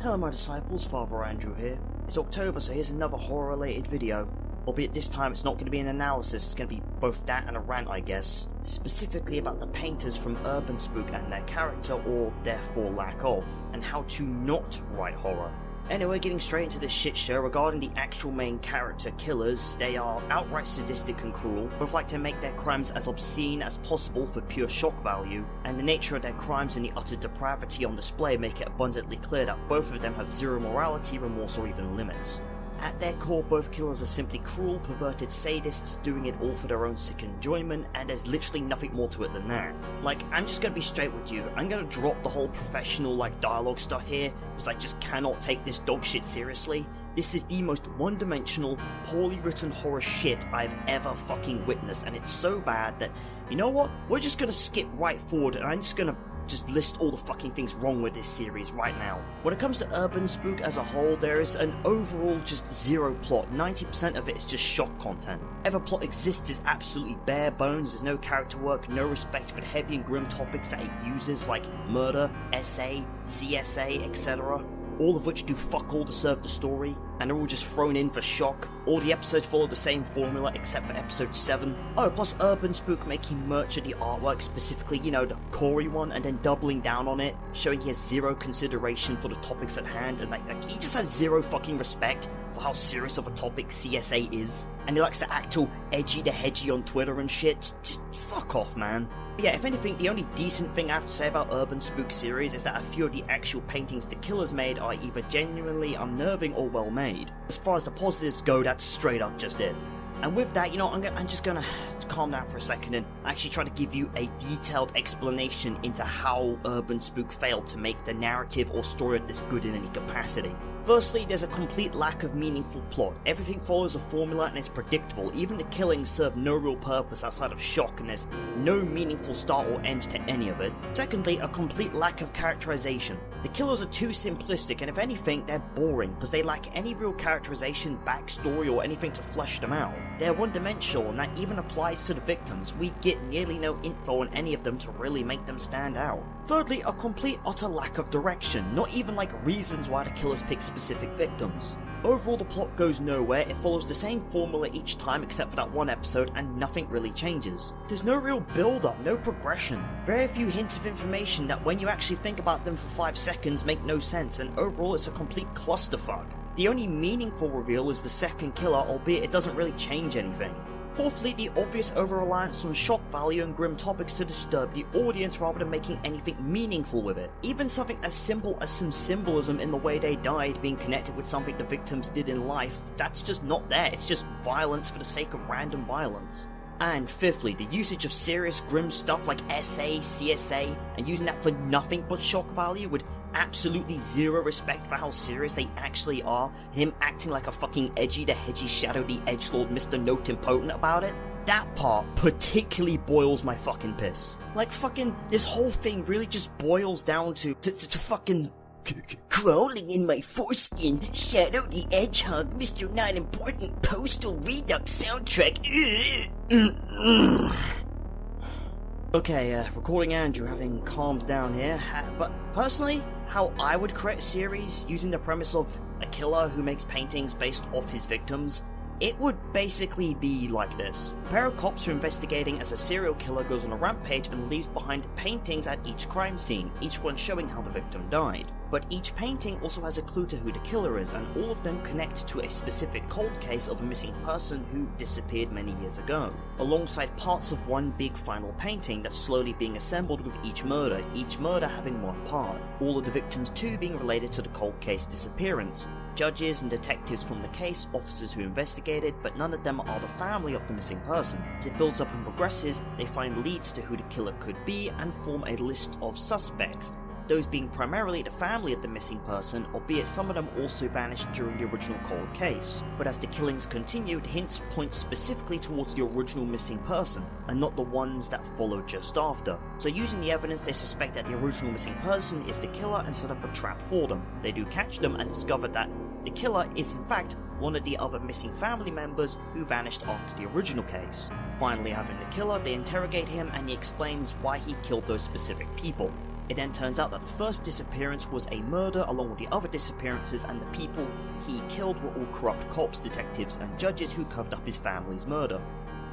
Hello my disciples, Father Andrew here. It's October, so here's another horror related video. Albeit this time it's not going to be an analysis, it's going to be both that and a rant I guess. Specifically about the painters from UrbanSPOOK and their character, or therefore lack of, and how to not write horror. Anyway, getting straight into this shit show, regarding the actual main character killers, they are outright sadistic and cruel, both like to make their crimes as obscene as possible for pure shock value, and the nature of their crimes and the utter depravity on display make it abundantly clear that both of them have zero morality, remorse, or even limits. At their core, both killers are simply cruel, perverted sadists doing it all for their own sick enjoyment, and there's literally nothing more to it than that. Like, I'm just gonna be straight with you, I'm gonna drop the whole professional, dialogue stuff here, because I just cannot take this dog shit seriously. This is the most one-dimensional, poorly written horror shit I've ever fucking witnessed, and it's so bad that, you know what, we're just gonna skip right forward, and I'm just gonna list all the fucking things wrong with this series right now. When it comes to UrbanSPOOK as a whole, there is an overall just zero plot. 90% of it is just shock content. Whatever plot exists is absolutely bare bones, there's no character work, no respect for the heavy and grim topics that it uses like murder, SA, CSA, etc. All of which do fuck all to serve the story, and they're all just thrown in for shock. All the episodes follow the same formula except for episode 7. Oh, plus UrbanSPOOK making merch of the artwork, specifically, the Corey one, and then doubling down on it, showing he has zero consideration for the topics at hand, and he just has zero fucking respect for how serious of a topic CSA is. And he likes to act all edgy to hedgy on Twitter and shit. Just fuck off, man. Yeah, if anything, the only decent thing I have to say about UrbanSPOOK series is that a few of the actual paintings the killers made are either genuinely unnerving or well made. As far as the positives go, that's straight up just it. And with that, I'm just gonna calm down for a second and actually try to give you a detailed explanation into how UrbanSPOOK failed to make the narrative or story of this good in any capacity. Firstly, there's a complete lack of meaningful plot. Everything follows a formula and is predictable. Even the killings serve no real purpose outside of shock, and there's no meaningful start or end to any of it. Secondly, a complete lack of characterization. The killers are too simplistic, and if anything, they're boring, because they lack any real characterization, backstory, or anything to flesh them out. They're one-dimensional, and that even applies to the victims. We get nearly no info on any of them to really make them stand out. Thirdly, a complete utter lack of direction, not even reasons why the killers pick specific victims. Overall, the plot goes nowhere, it follows the same formula each time except for that one episode, and nothing really changes. There's no real build-up, no progression. Very few hints of information that when you actually think about them for 5 seconds make no sense, and overall it's a complete clusterfuck. The only meaningful reveal is the second killer, albeit it doesn't really change anything. Fourthly, the obvious over-reliance on shock value and grim topics to disturb the audience rather than making anything meaningful with it. Even something as simple as some symbolism in the way they died being connected with something the victims did in life, that's just not there, it's just violence for the sake of random violence. And fifthly, the usage of serious grim stuff like SA, CSA, and using that for nothing but shock value with absolutely zero respect for how serious they actually are, him acting like a fucking edgy to hedgy shadow the edgelord Mr. Note-impotent about it. That part particularly boils my fucking piss. This whole thing really just boils down to fucking crawling in my foreskin, Shadow the Hedgehog, Mr. Not-Important Postal Redux soundtrack. Okay, recording Andrew having calmed down here, but personally, how I would create a series using the premise of a killer who makes paintings based off his victims, it would basically be like this. A pair of cops who are investigating as a serial killer goes on a rampage and leaves behind paintings at each crime scene, each one showing how the victim died. But each painting also has a clue to who the killer is, and all of them connect to a specific cold case of a missing person who disappeared many years ago, alongside parts of one big final painting that's slowly being assembled with each murder having one part, all of the victims too being related to the cold case disappearance. Judges and detectives from the case, officers who investigated, but none of them are the family of the missing person. As it builds up and progresses, they find leads to who the killer could be and form a list of suspects, those being primarily the family of the missing person, albeit some of them also vanished during the original cold case. But as the killings continued, hints point specifically towards the original missing person, and not the ones that followed just after. So using the evidence, they suspect that the original missing person is the killer and set up a trap for them. They do catch them and discover that the killer is in fact one of the other missing family members who vanished after the original case. Finally having the killer, they interrogate him and he explains why he killed those specific people. It then turns out that the first disappearance was a murder along with the other disappearances, and the people he killed were all corrupt cops, detectives and judges who covered up his family's murder.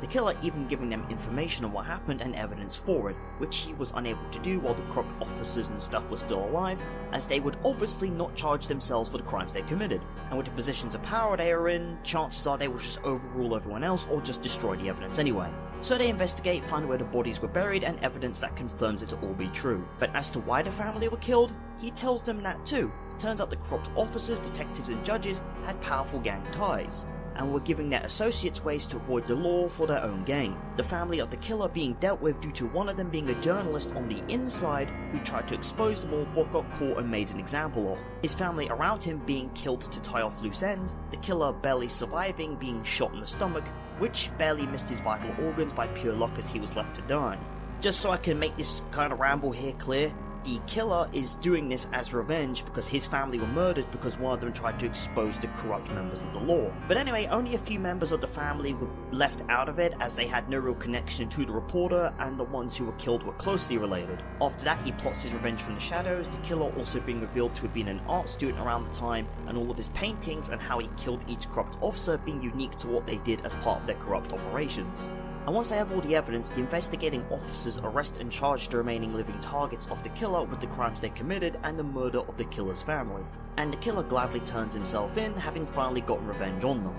The killer even giving them information on what happened and evidence for it, which he was unable to do while the corrupt officers and stuff were still alive, as they would obviously not charge themselves for the crimes they committed, and with the positions of power they are in, chances are they will just overrule everyone else or just destroy the evidence anyway. So they investigate, find where the bodies were buried and evidence that confirms it to all be true. But as to why the family were killed, he tells them that too. Turns out the corrupt officers, detectives and judges had powerful gang ties, and were giving their associates ways to avoid the law for their own gain. The family of the killer being dealt with due to one of them being a journalist on the inside who tried to expose them all but got caught and made an example of. His family around him being killed to tie off loose ends, the killer barely surviving being shot in the stomach, which barely missed his vital organs by pure luck as he was left to die. Just so I can make this kind of ramble here clear, the killer is doing this as revenge because his family were murdered because one of them tried to expose the corrupt members of the law. But anyway, only a few members of the family were left out of it as they had no real connection to the reporter, and the ones who were killed were closely related. After that, he plots his revenge from the shadows, the killer also being revealed to have been an art student around the time, and all of his paintings and how he killed each corrupt officer being unique to what they did as part of their corrupt operations. And once they have all the evidence, the investigating officers arrest and charge the remaining living targets of the killer with the crimes they committed and the murder of the killer's family. And the killer gladly turns himself in, having finally gotten revenge on them.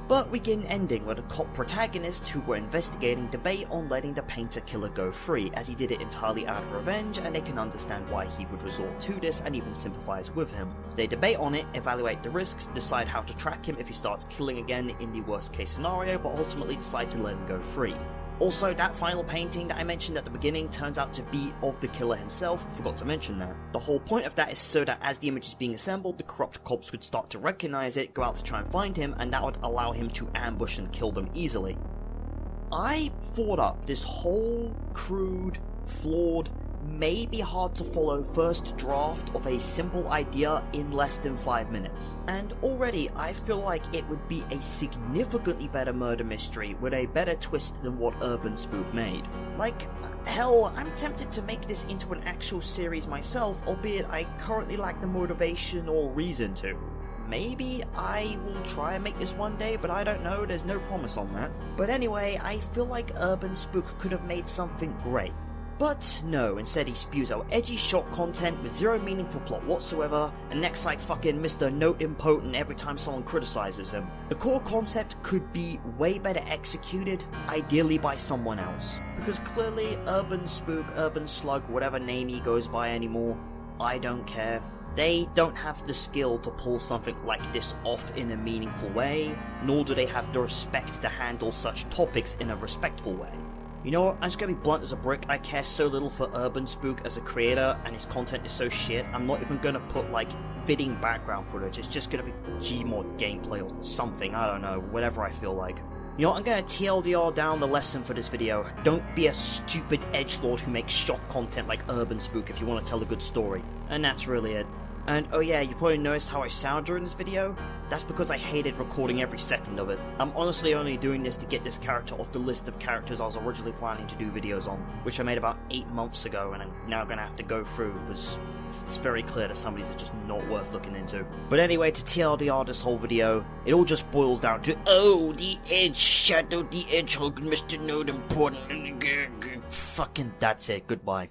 But we get an ending where the cop protagonists who were investigating debate on letting the painter killer go free, as he did it entirely out of revenge, and they can understand why he would resort to this and even sympathize with him. They debate on it, evaluate the risks, decide how to track him if he starts killing again in the worst case scenario, but ultimately decide to let him go free. Also, that final painting that I mentioned at the beginning turns out to be of the killer himself. Forgot to mention that. The whole point of that is so that as the image is being assembled, the corrupt cops would start to recognize it, go out to try and find him, and that would allow him to ambush and kill them easily. I thought up this whole crude, flawed, maybe hard to follow first draft of a simple idea in less than 5 minutes. And already I feel like it would be a significantly better murder mystery with a better twist than what UrbanSPOOK made. Like, hell, I'm tempted to make this into an actual series myself, albeit I currently lack the motivation or reason to. Maybe I will try and make this one day, but I don't know, there's no promise on that. But anyway, I feel like UrbanSPOOK could have made something great. But no, instead he spews out edgy shot content with zero meaningful plot whatsoever, and acts like fucking Mr. Note Impotent every time someone criticizes him. The core concept could be way better executed, ideally by someone else. Because clearly UrbanSPOOK, Urban Slug, whatever name he goes by anymore, I don't care. They don't have the skill to pull something like this off in a meaningful way, nor do they have the respect to handle such topics in a respectful way. You know what, I'm just gonna be blunt as a brick. I care so little for UrbanSPOOK as a creator, and his content is so shit, I'm not even gonna put like fitting background footage. It's just gonna be Gmod gameplay or something, I don't know, whatever I feel like. You know what, I'm gonna TLDR down the lesson for this video. Don't be a stupid edgelord who makes shot content like UrbanSPOOK if you want to tell a good story. And that's really it. And oh yeah, you probably noticed how I sound during this video? That's because I hated recording every second of it. I'm honestly only doing this to get this character off the list of characters I was originally planning to do videos on, which I made about 8 months ago and I'm now gonna have to go through because it's very clear that some of these are just not worth looking into. But anyway, to TLDR this whole video, it all just boils down to, oh, the Edge, Shadow the Hedgehog, Mr. Note Important, fucking that's it, goodbye.